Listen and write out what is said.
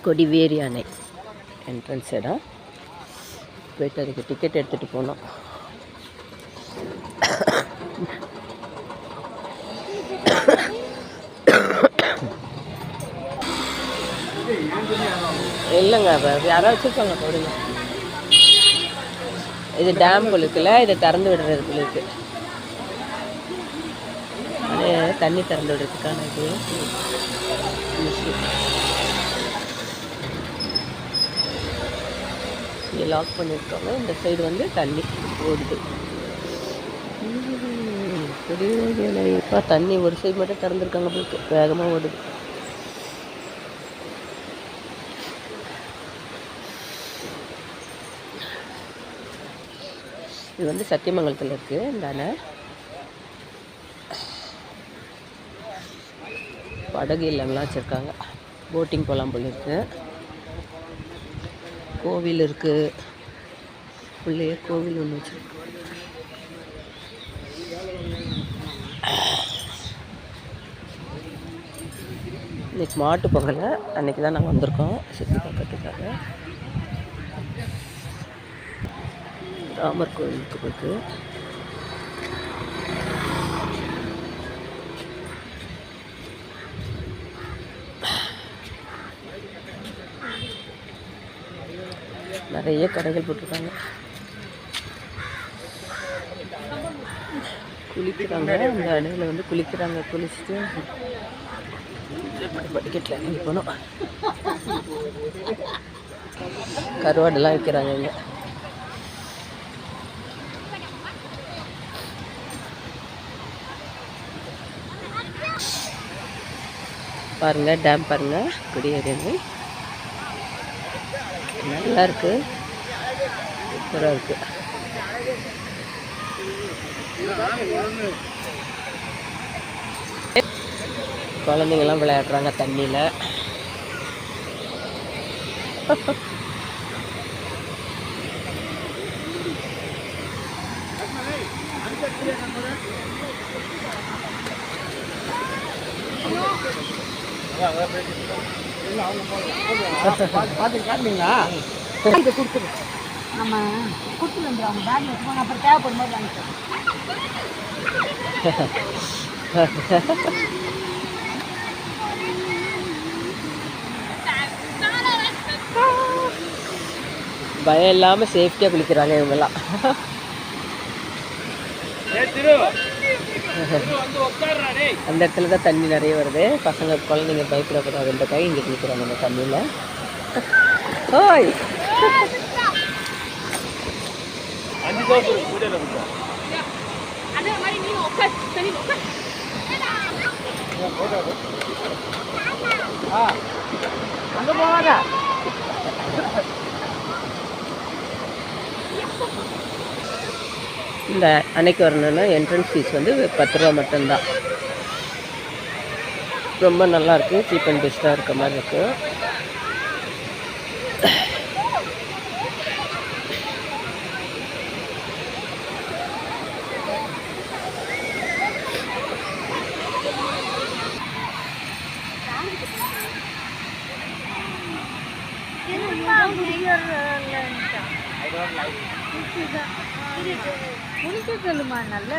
கொடிவேரி அணை என்ட்ரன்ஸ் இடம். போய்ட்டு அதுக்கு டிக்கெட் எடுத்துகிட்டு போனோம். இல்லைங்க, யாராவது வச்சுருப்பாங்க போடுங்க. இது டேம் இருக்குல்ல, இதை திறந்து விடுறதுக்குள்ள இருக்கு. அது தண்ணி திறந்து விடுறதுக்கான இது இங்கே லாக் பண்ணியிருக்காங்க. இந்த சைடு வந்து தண்ணி ஓடுது. இப்போ தண்ணி ஒரு சைடு மட்டும் திறந்துருக்காங்க, போயிட்டு வேகமாக ஓடுது. இது வந்து சத்தியமங்கலத்தில் இருக்குது இந்த அணை. படகு இல்லைங்களா வச்சுருக்காங்க. போட்டிங் போகலாம் போல இருக்குது. கோவில் இருக்குது. உள்ளே கோவில் ஒன்று வச்சுருக்கு. இன்றைக்கி மாட்டு பொங்கல், அன்றைக்கி தான் நாங்கள் வந்திருக்கோம் சுற்றி பார்க்கறதுக்காக. ராமர் கோவிலுக்கு போயிட்டு நிறைய கடைகள் போட்டிருக்காங்க. குளிக்கிறாங்க, அந்த அணையில் வந்து குளிக்கிறாங்க. குளிச்சுட்டு படிக்கட்டில் இறங்கி போனோம். கருவாடெல்லாம் வைக்கிறாங்க இங்கே. பாருங்க, டேம் பாருங்க, கொடிவேரி அணை நல்லா இருக்கு, சூப்பராக இருக்கு. குழந்தைங்கள்லாம் விளையாடுறாங்க தண்ணியில். பார்த்துங்களா இதை கொடுத்துரு, நம்ம கொடுத்துட்டு வந்துடும். அவங்க பேக் வச்சுக்கோங்க, அப்புறம் தேவைப்படும் போது வாங்கிக்கலாம். பயம் இல்லாமல் சேஃப்டியாக குளிக்கிறாங்க இவங்கெல்லாம். அந்த இடத்துல தான் தண்ணி நிறைய வருது. பசங்க குழந்தைங்க பயப்படக்கூடாது, இந்த கை இங்கே குளிக்கிறாங்க இந்த தண்ணியில். ஓய் அங்கே போவாங்க. இந்த அன்னைக்கு வரணும்னா என்ட்ரன்ஸ் ஃபீஸ் வந்து 10 ரூபா மட்டும்தான். ரொம்ப நல்லாயிருக்கு, சீப் அண்ட் பெஸ்ட்டாக இருக்க மாதிரி இருக்குது. சொல்லுமா, நல்ல